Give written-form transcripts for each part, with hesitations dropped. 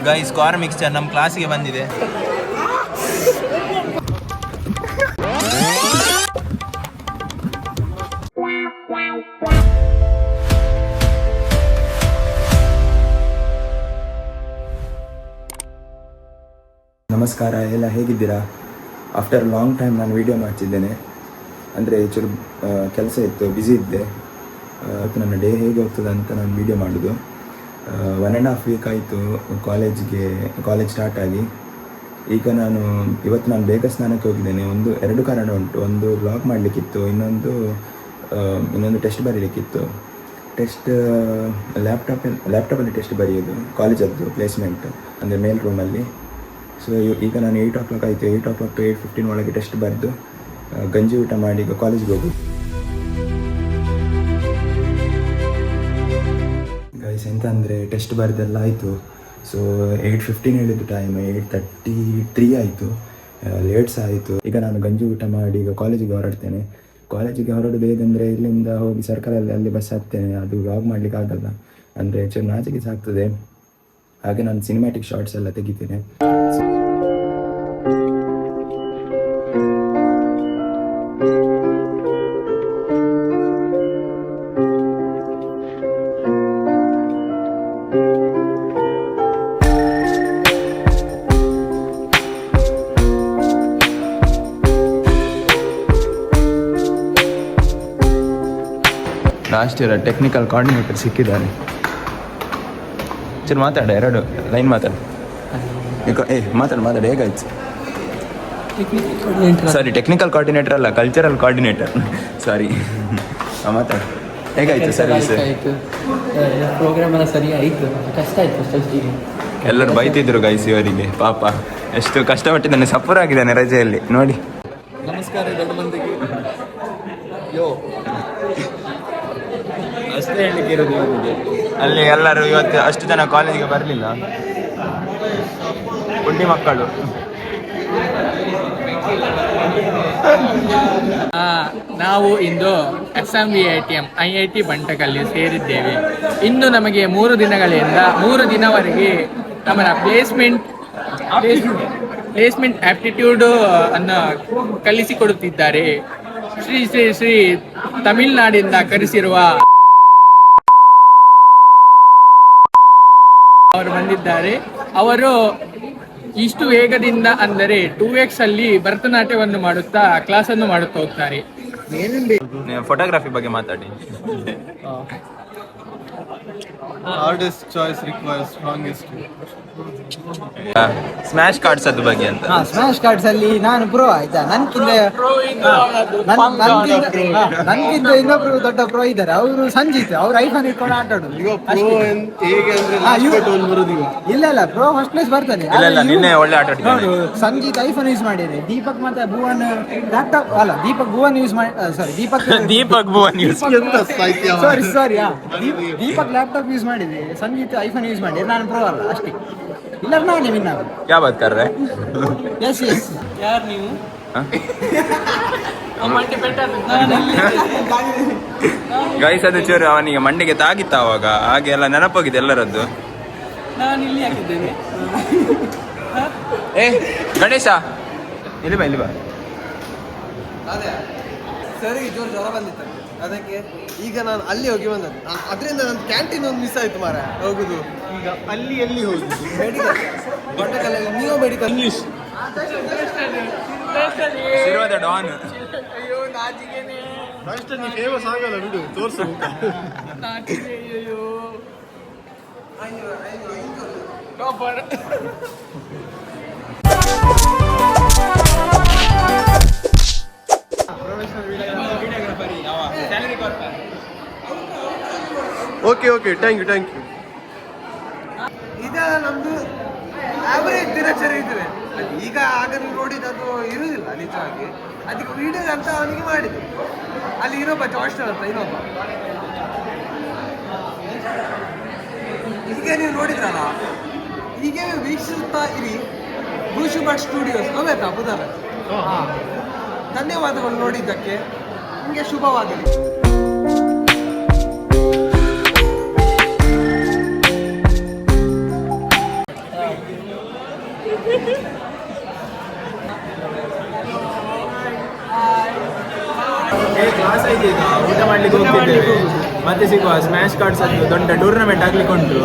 Guys corn mixture ನಮ್ಮ ಕ್ಲಾಸಿಗೆ ಬಂದಿದೆ. ನಮಸ್ಕಾರ, ಎಲ್ಲ ಹೇಗಿದ್ದೀರಾ? ಆಫ್ಟರ್ ಲಾಂಗ್ ಟೈಮ್ ನಾನು ವೀಡಿಯೋ ಮಾಡ್ತಿದ್ದೇನೆ. ಅಂದರೆ ಚೂರು ಕೆಲಸ ಇತ್ತು, ಬ್ಯುಸಿ ಇದ್ದೆ. ನನ್ನ ಡೇ ಹೇಗೆ ಹೋಗ್ತದೆ ಅಂತ ನಾನು ವೀಡಿಯೋ ಮಾಡೋದು. 1.5 ವೀಕ್ ಆಯಿತು ಕಾಲೇಜ್ ಸ್ಟಾರ್ಟ್ ಆಗಿ. ಈಗ ಇವತ್ತು ನಾನು ಬೇಗ ಸ್ನಾನಕ್ಕೆ ಹೋಗಿದ್ದೇನೆ. 2 ಕಾರಣ ಉಂಟು. ಒಂದು ವ್ಲಾಗ್ ಮಾಡಲಿಕ್ಕಿತ್ತು, ಇನ್ನೊಂದು ಟೆಸ್ಟ್ ಬರೀಲಿಕ್ಕಿತ್ತು. ಲ್ಯಾಪ್ಟಾಪಲ್ಲಿ ಟೆಸ್ಟ್ ಬರೆಯೋದು, ಕಾಲೇಜದ್ದು ಪ್ಲೇಸ್ಮೆಂಟ್ ಅಂದರೆ ಮೇಲ್ ರೂಮಲ್ಲಿ. ಸೊ ಈಗ ನಾನು 8 o'clock ಆಯಿತು. 8 o'clock to 8:15 ಒಳಗೆ ಟೆಸ್ಟ್ ಬರೆದು ಗಂಜಿ ಊಟ ಮಾಡಿ ಈಗ ಕಾಲೇಜ್ಗೆ ಹೋಗು. ಗೈಸ್ ಎಂತ ಅಂದರೆ ಟೆಸ್ಟ್ ಬರೆದೆಲ್ಲ ಆಯಿತು. ಸೊ 8:15 ಹೇಳಿದ್ದು ಟೈಮ್, 8:33 ಆಯಿತು. ಲೇಟ್ಸ್ ಆಯಿತು. ಈಗ ನಾನು ಗಂಜಿ ಊಟ ಮಾಡಿ ಈಗ ಕಾಲೇಜಿಗೆ ಹೊರಡ್ತೇನೆ. ಕಾಲೇಜಿಗೆ ಹೊರಡೋದು ಹೇಗೆಂದರೆ ಇಲ್ಲಿಂದ ಹೋಗಿ ಸರ್ಕಲಲ್ಲಿ ಅಲ್ಲಿ ಬಸ್ ಹತ್ತೇನೆ. ಅದು ವ್ಲಾಗ್ ಮಾಡಲಿಕ್ಕೆ ಆಗಲ್ಲ, ಅಂದರೆ ಚೂರು ನಾಚಿಕೆ ಸಾಗ್ತದೆ. ಹಾಗೆ ನಾನು ಸಿನಿಮ್ಯಾಟಿಕ್ ಶಾರ್ಟ್ಸ್ ಎಲ್ಲ ತೆಗಿತೇನೆ. ಲಾಸ್ಟ್ ಇಯರ್ ಟೆಕ್ನಿಕಲ್ ಕೋಆರ್ಡಿನೇಟರ್ ಸಿಕ್ಕಿದ್ದಾರೆ. ಸರಿ ಮಾತಾಡ, 2 ಲೈನ್ ಮಾತಾಡು. ಮಾತಾಡು ಹೇಗಾಯ್ತು? ಸಾರಿ, ಟೆಕ್ನಿಕಲ್ ಕೋಆರ್ಡಿನೇಟರ್ ಅಲ್ಲ, ಕಲ್ಚರಲ್ ಕೋಆರ್ಡಿನೇಟರ್. ಸಾರಿ, ಮಾತಾಡು. ಹೇಗಾಯ್ತು ಸರ್ವಿಸ್? ಪ್ರೋಗ್ರಾಮ್ ಎಲ್ಲ ಸರಿ ಆಯಿತು. ಕಷ್ಟ ಆಯಿತು ಫಸ್ಟಿಗೆ. ಎಲ್ಲರೂ ಬೈತಿದ್ರು ಗೈಸ್ ಇವರಿಗೆ. ಪಾಪ ಎಷ್ಟು ಕಷ್ಟಪಟ್ಟಿದ್ದಾನೆ, ಸಫರ್ ಆಗಿದ್ದಾನೆ ರಜೆಯಲ್ಲಿ ನೋಡಿ. ನಮಸ್ಕಾರ ದೊಡ್ಡ ಮಂದಿಗೆ. ಅಷ್ಟೇ ಹೇಳಲಿಕ್ಕೆ ಇರೋದು ಇವರಿಗೆ. ಅಲ್ಲಿ ಎಲ್ಲರೂ ಇವತ್ತು ಅಷ್ಟು ಜನ ಕಾಲೇಜಿಗೆ ಬರಲಿಲ್ಲ, ಪುಂಡಿ ಮಕ್ಕಳು. ನಾವು ಇಂದು SMVITM IIT ಬಂಟಕಲ್ಲಿ ಸೇರಿದ್ದೇವೆ. ಇನ್ನು ನಮಗೆ 3 ದಿನಗಳಿಂದ 3 ದಿನವರೆಗೆ ನಮ್ಮ ಪ್ಲೇಸ್ಮೆಂಟ್ ಆಪ್ಟಿಟ್ಯೂಡ್ ಅನ್ನು ಕಲಿಸಿಕೊಡುತ್ತಿದ್ದಾರೆ. ಶ್ರೀ ತಮಿಳುನಾಡಿಂದ ಕರೆಸಿರುವ ಅವರು ಬಂದಿದ್ದಾರೆ. ಅವರು ಇಷ್ಟು ವೇಗದಿಂದ ಅಂದರೆ 2x ಅಲ್ಲಿ ಭರತನಾಟ್ಯವನ್ನು ಮಾಡುತ್ತಾ ಕ್ಲಾಸನ್ನು ಮಾಡುತ್ತಾ ಹೋಗ್ತಾರೆ. ಫೋಟೋಗ್ರಫಿ ಬಗ್ಗೆ ಮಾತಾಡಿ. Hardest choice requires strongest will. Smash cards ಅದ್ರ ಬಗ್ಗೆ ಅಂತ. ಸ್ಮ್ಯಾಶ್ ಕಾರ್ಡ್ಸ್ ಅಲ್ಲಿ ನಾನು ಪ್ರೋ ಆಯ್ತಾ. ನನ್ಕಿಂತ ಇನ್ನೊಬ್ರು ದೊಡ್ಡ ಪ್ರೋ ಇದ್ದಾರೆ. ಅವರು ಸಂಜಿತ್, ಅವ್ರು ಐಫೋನ್ ಇಟ್ಕೊಂಡು ಆಟ ಆಡೋದು. ಇಲ್ಲ ಪ್ರೋ ಫಸ್ಟ್ ಪ್ಲೇಸ್ ಬರ್ತಾನೆ. ನಿನ್ನೆ ಒಳ್ಳೆ ಆಟ ಆಡಿದ್ದಾನೆ. ಸಂಜಿತ್ ಐಫೋನ್ ಯೂಸ್ ಮಾಡಿದೆ. ದೀಪಕ್ ಮತ್ತೆ ಭುವನ್ ಲ್ಯಾಪ್ಟಾಪ್ ಅಲ್ಲ, ದೀಪಕ್ ಭುವನ್ ಯೂಸ್ ಮಾಡಿ ಸಾರಿ ದೀಪಕ್ ಭುವನ್ ಯೂಸ್ ಸಾರಿ ದೀಪಕ್ ಲ್ಯಾಪ್ಟಾಪ್ ಯೂಸ್ ಮಾಡಿದೆ. ಸಂಜಿತ್ ಐಫೋನ್ ಯೂಸ್ ಮಾಡಿ. ನಾನು ಪ್ರೋ ಅಲ್ಲ ಅಷ್ಟೇ. ಇಲ್ಲ ನಾನೇ ವಿನ್ ಆಗೋದು. ಕ್ಯಾ ಬಾತ್ ಕರ್ ರಹೆ? ಎಸ್ ಯಾರು ನೀವು? ಗೈಸ್ ಅದು ಚೂರು ಅವನಿಗೆ ಮಂಡಿಗೆ ತಾಗಿತ್ತ ಅವಾಗ, ಹಾಗೆ ಎಲ್ಲ ನೆನಪೋಗಿದೆ ಎಲ್ಲರದ್ದು. ನಾನು ಇಲ್ಲಿ ಹಾಕಿದ್ದೇನೆ. ಗಣೇಶ ಇಲ್ಲಿ ಬಾ. ಸರಿ, ಜೋರು ಜ್ವರ ಬಂದಿತ್ತು ಅದಕ್ಕೆ. ಈಗ ನಾನು ಅಲ್ಲಿ ಹೋಗಿ ಬಂದದ್ದು. ಅದರಿಂದ ನನ್ನ ಕ್ಯಾಂಟೀನ್ ಒಂದು ಮಿಸ್ ಆಯ್ತು ಮಾರ. ಹೋಗುದು ಈಗ ಅಲ್ಲಿ ಎಲ್ಲಿ ಹೋಗುದು? ಮೆಡಿಕಲ್ ಬಂಟಕಲ್ಲಲ್ಲಿ. ನೀವು ಮೆಡಿಕಲ್ ಇಂಗ್ಲಿಷ್ ಡಾನ್. ಅಯ್ಯೋ ನಾಚಿಕೆನೆ. ಫಸ್ಟ್ ನೀ ಫೇಮಸ್ ಆಗಲ್ಲ ಬಿಡು, ತೋರ್ಸು. ನಾಚಿಕೆ. ಅಯ್ಯೋ ಟಾಪರ್. Okay thank you. ಇದೆಲ್ಲ ನಮ್ದು ಆವರೇಜ್ ದಿನಚರಿ ಇದ್ರೆ ಈಗ ಆಗ ನೀವು ನೋಡಿದ್ದು ಅದು ಇರುವುದಿಲ್ಲ ನಿಜವಾಗಿ. ಅದಕ್ಕೆ ವಿಡಿಯೋ ಅಂತ ಅವನಿಗೆ ಮಾಡಿದ್ದು. ಅಲ್ಲಿ ಇನ್ನೊಬ್ಬ ಜಾಸ್ಟರ್ ಅಂತ ಇನ್ನೊಬ್ಬ. ಈಗ ನೀವು ನೋಡಿದ್ರಲ್ಲ, ಹೀಗೆ ವೀಕ್ಷಿಸುತ್ತಾ ಇರಿ ಭೂಷು ಭಟ್ ಸ್ಟುಡಿಯೋಸ್ ಅವೇತಾ ಬುಧವಾರ. ಧನ್ಯವಾದಗಳು ನೋಡಿದ್ದಕ್ಕೆ. ನಿಮಗೆ ಶುಭವಾಗಲಿ. ಮತ್ತೆ ಸಿಗುವ ಸ್ಮ್ಯಾಶ್ ಕಾರ್ಡ್ಸ್ ಅದು ದೊಡ್ಡ ಟೂರ್ನಮೆಂಟ್ ಆಗ್ಲಿಕ್ಕೆ ಉಂಟು.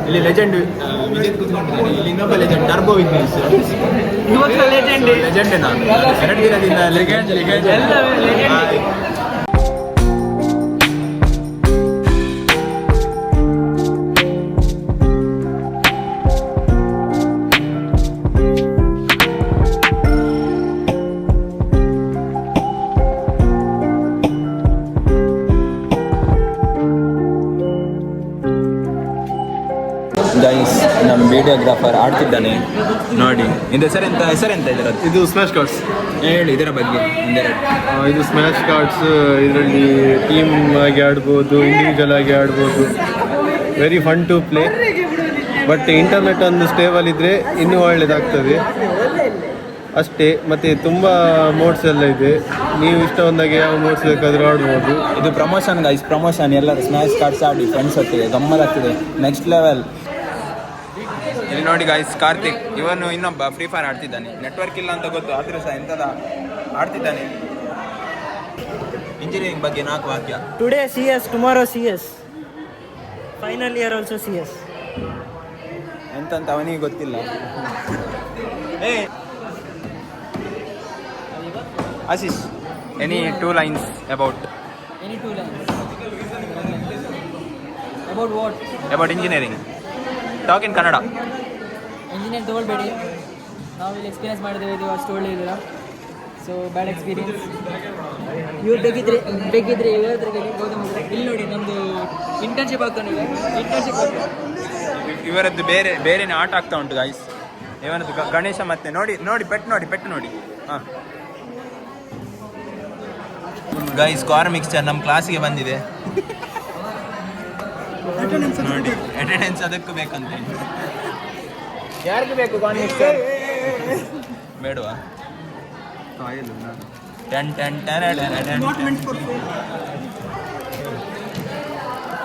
ಇಲ್ಲಿ ಲೆಜೆಂಡ್ ವಿಜಯ್ ಕೂತ್ಕೊಂಡಿದ್ದಾರೆ. ಇಲ್ಲಿ ಇನ್ನೊಬ್ಬ ಲೆಜೆಂಡ್ ಟರ್ಬೋ ವಿಗ್ನೇಶ್ ಲೆಜೆಂಡ್ ನಾನು 2 ದಿನದಿಂದ ಲೆಜೆಂಡ್ ಗೈಸ್ ನಮ್ಮ ವಿಡಿಯೋಗ್ರಾಫರ್ ಆಡ್ತಿದ್ದಾನೆ ನೋಡಿ. ಇದು ಹೆಸರೆಂತ ಇದರದ್ದು? ಇದು ಸ್ಮ್ಯಾಶ್ ಕಾರ್ಡ್ಸ್. ಹೇಳಿ ಇದರ ಬಗ್ಗೆ ಒಂದೆರಡು. ಇದು ಸ್ಮ್ಯಾಶ್ ಕಾರ್ಡ್ಸ್. ಇದರಲ್ಲಿ ಟೀಮ್ ಆಗಿ ಆಡ್ಬೋದು, ಇಂಡಿವಿಜುವಲ್ ಆಗಿ ಆಡ್ಬೋದು. Very fun to play. But internet ಒಂದು ಸ್ಟೇಬಲ್ ಇದ್ದರೆ ಇನ್ನೂ ಒಳ್ಳೆಯದಾಗ್ತದೆ ಅಷ್ಟೇ. ಮತ್ತು ತುಂಬ ಮೋಡ್ಸ್ ಎಲ್ಲ ಇದೆ. ನೀವು ಇಷ್ಟ ಬಂದಾಗೆ ಯಾವ ಮೋಡ್ಸ್ ಬೇಕಾದರೂ ಆಡ್ಬೋದು. ಇದು ಪ್ರಮೋಷನ್ ಗೈಸ್, ಪ್ರಮೋಷನ್. ಎಲ್ಲರೂ ಸ್ಮ್ಯಾಶ್ ಕಾರ್ಡ್ಸ್ ಆಡಿ ಫ್ರೆಂಡ್ಸ್ ಹೊತ್ತಿಗೆ ಗಮ್ಮತ್ತಾಗ್ತದೆ, ನೆಕ್ಸ್ಟ್ ಲೆವೆಲ್. ಇಲ್ಲಿ ನೋಡಿ ಗೈಸ್, ಕಾರ್ತಿಕ್ ಇವನು ಇನ್ನೊಬ್ಬ ಫ್ರೀ ಫೈರ್ ಆಡ್ತಿದ್ದಾನೆ. ನೆಟ್ವರ್ಕ್ ಇಲ್ಲ ಅಂತ ಗೊತ್ತು, ಆದರೂ ಸಹ ಎಂಥದ ಆಡ್ತಿದ್ದಾನೆ. ಇಂಜಿನಿಯರಿಂಗ್ ಬಗ್ಗೆ 4 ವಾಕ್ಯ. Today CS, tomorrow CS. Final year also CS. ಎಂತಂತ ಅವನಿಗೆ ಗೊತ್ತಿಲ್ಲ. Ashish, any 2 lines about Any 2 lines? About what? about engineering. Talk in Kannada. Engineer ತಗೊಳ್ಬೇಡಿ, ನಾವು ಇಲ್ಲಿ ಎಕ್ಸ್ಪೀರಿಯನ್ಸ್ ಮಾಡಿದ್ದೇವೆ. ಇದು ಅಷ್ಟು ಒಳ್ಳೆ ಇದಿಲ್ಲ, ಸೊ ಬ್ಯಾಡ್ ಎಕ್ಸ್ಪೀರಿಯನ್ಸ್. ಇವ್ರು ಬೇಕಿದ್ರೆ ಇವರತ್ರ ಗೌತಮ್ ಇಲ್ಲಿ ನೋಡಿ, ನಮ್ಮದು ಇಂಟರ್ನ್ಶಿಪ್ ಆಗ್ತಾನೆ. ಇವರದ್ದು ಬೇರೆನೇ ಆಟ ಆಗ್ತಾ ಉಂಟು ಗೈಸ್. ಇವನದ್ದು ಗಣೇಶ ಮತ್ತೆ ನೋಡಿ ಪೆಟ್ಟು ನೋಡಿ. ಹಾಂ ಗೈಸ್, ಕಾರ್ನ್ ಮಿಕ್ಸ್ಚರ್ ನಮ್ಮ ಕ್ಲಾಸಿಗೆ ಬಂದಿದೆ ನೋಡಿ. ಅಟೆಂಡೆನ್ಸ್ ಅದಕ್ಕೂ ಬೇಕಂತ. ಯಾರಿಗೆ ಬೇಕು ಕಾರ್ನ್ ಮಿಕ್ಸ್ಚರ್? ಬೇಡವಾ?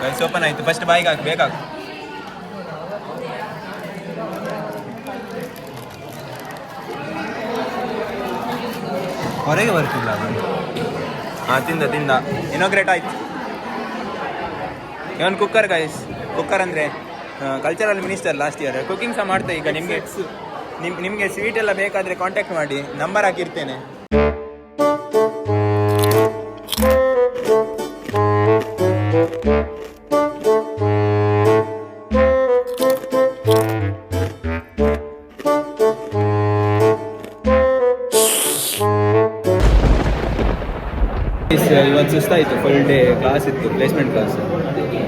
ಗೈಸ್ ಓಪನ್ ಆಯ್ತು. ಫಸ್ಟ್ ಬಾಯಿಗೆ ಹಾಕಿ ಬೇಕಾಗ. ಹೊರಗೆ ಬರ್ತಿಲ್ಲ ಅದು. ಹಾಂ, ತಿಂದ ಇನೋಗ್ರೇಟ್ ಆಯ್ತು. ಇವನ್ ಕುಕ್ಕರ್ ಗೈಸ್. ಕುಕ್ಕರ್ ಅಂದರೆ cultural minister last year. Cooking ಸಹ ಮಾಡ್ತಾ. ಈಗ ನಿಮಗೆ ಸ್ವೀಟ್ ಎಲ್ಲ ಬೇಕಾದರೆ ಕಾಂಟ್ಯಾಕ್ಟ್ ಮಾಡಿ, ನಂಬರ್ ಹಾಕಿರ್ತೇನೆ. ಇವತ್ತು ಸುಸ್ತಾಯಿತು, ಫುಲ್ ಡೇ ಕ್ಲಾಸ್ ಇತ್ತು, ಪ್ಲೇಸ್ಮೆಂಟ್ ಕ್ಲಾಸ್.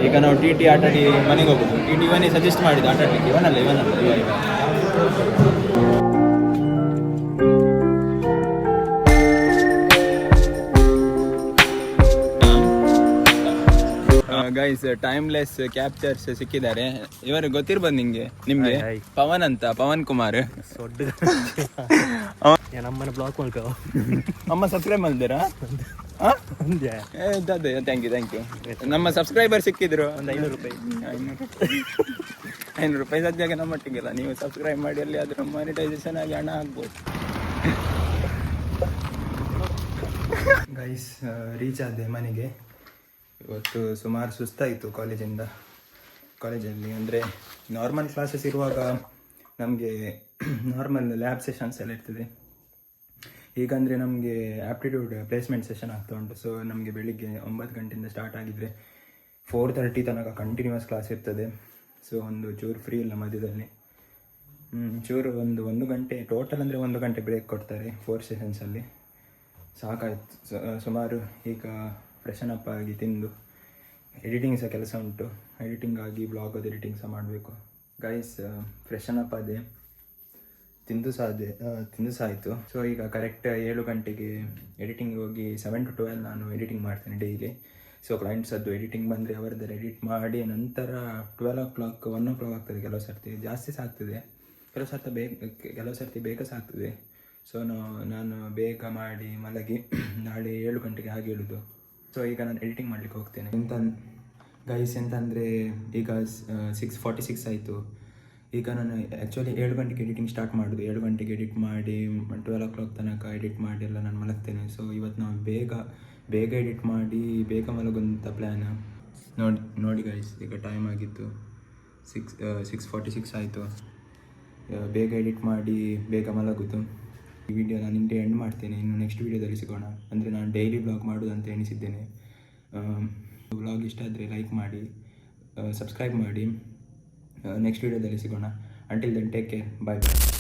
ಈಗ ನಾವು ಟಿ ಆಟಾಡಿ ಮನೆಗೆ ಹೋಗೋದು. ಟಿ ಇವನೇ ಸಜೆಸ್ಟ್ ಮಾಡಿದ್ದು ಆಟ ಆಡಲಿಕ್ಕೆ. ಇವನಲ್ಲ ಗೈಸ್, ಟೈಮ್ಲೆಸ್ ಕ್ಯಾಪ್ಚರ್ಸ್ ಸಿಕ್ಕಿದ್ದಾರೆ. ಇವರು ಗೊತ್ತಿರ್ಬೋದು ನಿಮ್ಗೆ ಪವನ್ ಕುಮಾರ್. ನಮ್ಮನ್ನು ಬ್ಲಾಕ್ ಮಾಡ್ಕೋ. ಅಮ್ಮ ಸಬ್ಸ್ಕ್ರೈಬ್ ಮಾಡಿದ್ದೀರಾ? Thank you. ನಮ್ಮ ಸಬ್ಸ್ಕ್ರೈಬರ್ ಸಿಕ್ಕಿದ್ರು ಒಂದು 500 ರೂಪಾಯಿ ಸದ್ಯಕ್ಕೆ ನಮ್ಮೊಟ್ಟಿಗೆಲ್ಲ. ನೀವು ಸಬ್ಸ್ಕ್ರೈಬ್ ಮಾಡಿ, ಅಲ್ಲಿ ಅದ್ರ ಮಾನಿಟೈಸೇಷನ್ ಆಗಿ ಹಣ ಆಗ್ಬೋದು. ಗೈಸ್, ರೀಚ್ ಆದೆ ಮನೆಗೆ. ಇವತ್ತು ಸುಮಾರು ಸುಸ್ತಾಯಿತು ಕಾಲೇಜಲ್ಲಿ. ಅಂದರೆ ನಾರ್ಮಲ್ ಕ್ಲಾಸಸ್ ಇರುವಾಗ ನಮಗೆ ನಾರ್ಮಲ್ ಲ್ಯಾಬ್ ಸೆಷನ್ಸ್ ಎಲ್ಲ ಇರ್ತದೆ. ಈಗಂದರೆ ನಮಗೆ ಆ್ಯಪ್ಟಿಟ್ಯೂಡ್ ಪ್ಲೇಸ್ಮೆಂಟ್ ಸೆಷನ್ ಆಗ್ತಾ ಉಂಟು. ಸೊ ನಮಗೆ ಬೆಳಿಗ್ಗೆ 9 ಗಂಟೆಯಿಂದ ಸ್ಟಾರ್ಟ್ ಆಗಿದ್ದರೆ 4:30 ತನಕ ಕಂಟಿನ್ಯೂಸ್ ಕ್ಲಾಸ್ ಇರ್ತದೆ. ಸೊ ಒಂದು ಚೂರು ಫ್ರೀ ಇಲ್ಲ ಮಧ್ಯದಲ್ಲಿ. ಚೂರು ಒಂದು ಗಂಟೆ ಟೋಟಲ್, ಅಂದರೆ 1 ಗಂಟೆ ಬ್ರೇಕ್ ಕೊಡ್ತಾರೆ 4 ಸೆಷನ್ಸಲ್ಲಿ. ಸಾಕಾಯ್ತು ಸುಮಾರು. ಈಗ ಫ್ರೆಶನ್ ಅಪ್ ಆಗಿ ತಿಂದು ಎಡಿಟಿಂಗ್ ಸಹ ಕೆಲಸ ಉಂಟು. ಎಡಿಟಿಂಗ್ ಆಗಿ ಬ್ಲಾಗದು ಎಡಿಟಿಂಗ್ ಸಹ ಮಾಡಬೇಕು. ಗೈಸ್, ಫ್ರೆಶನ್ ಅಪ್ ಆದೆ, ತಿಂದು ಸಹ ಆಯಿತು. ಸೊ ಈಗ ಕರೆಕ್ಟ್ 7 ಗಂಟೆಗೆ ಎಡಿಟಿಂಗ್ ಹೋಗಿ 7 to 12 ನಾನು ಎಡಿಟಿಂಗ್ ಮಾಡ್ತೇನೆ ಡೈಲಿ. ಸೊ ಕ್ಲೈಂಟ್ಸದ್ದು ಎಡಿಟಿಂಗ್ ಬಂದರೆ ಅವರದ್ದೆಲ್ಲ ಎಡಿಟ್ ಮಾಡಿ ನಂತರ 12 o'clock 1 o'clock ಆಗ್ತದೆ. ಕೆಲವು ಸರ್ತಿ ಜಾಸ್ತಿ ಸಹ ಆಗ್ತದೆ, ಕೆಲವು ಸರ್ತಿ ಬೇಗ ಸಹ ಆಗ್ತದೆ. ಸೊ ನಾನು ಬೇಗ ಮಾಡಿ ಮಲಗಿ ನಾಳೆ 7 ಗಂಟೆಗೆ ಹಾಗೆ ಹೇಳೋದು. ಸೊ ಈಗ ನಾನು ಎಡಿಟಿಂಗ್ ಮಾಡಲಿಕ್ಕೆ ಹೋಗ್ತೇನೆ. ಎಂತಂದರೆ ಈಗ 6:46 ಆಯಿತು. ಈಗ ನಾನು ಆ್ಯಕ್ಚುಲಿ 7 ಗಂಟೆಗೆ ಎಡಿಟಿಂಗ್ ಸ್ಟಾರ್ಟ್ ಮಾಡೋದು. 7 ಗಂಟೆಗೆ ಎಡಿಟ್ ಮಾಡಿ 12 o'clock ತನಕ ಎಡಿಟ್ ಮಾಡಿ ಎಲ್ಲ ನಾನು ಮಲಗ್ತೇನೆ. ಸೊ ಇವತ್ತು ನಾವು ಬೇಗ ಎಡಿಟ್ ಮಾಡಿ ಬೇಗ ಮಲಗುವಂಥ ಪ್ಲ್ಯಾನ್. ನೋಡಿ ಗೈಸ್, ಈಗ ಟೈಮ್ ಆಗಿತ್ತು 6:46 ಆಯಿತು. ಬೇಗ ಎಡಿಟ್ ಮಾಡಿ ಬೇಗ ಮಲಗೋದು. ಈ ವಿಡಿಯೋ ನಾನು ಇಂಟೆ ಎಂಡ್ ಮಾಡ್ತೇನೆ. ಇನ್ನು ನೆಕ್ಸ್ಟ್ ವೀಡಿಯೋದಲ್ಲಿ ಸಿಗೋಣ. ಅಂದರೆ ನಾನು ಡೈಲಿ ಬ್ಲಾಗ್ ಮಾಡೋದಂತ ಎಣಿಸಿದ್ದೇನೆ. ವ್ಲಾಗ್ ಇಷ್ಟ ಆದರೆ ಲೈಕ್ ಮಾಡಿ, ಸಬ್ಸ್ಕ್ರೈಬ್ ಮಾಡಿ. ನೆಕ್ಸ್ಟ್ ವೀಡಿಯೋದಲ್ಲಿ ಸಿಗೋಣ. ಅಂಟಿಲ್ ದೆನ್ ಟೇಕ್ ಕೇರ್, ಬಾಯ್ ಬಾಯ್.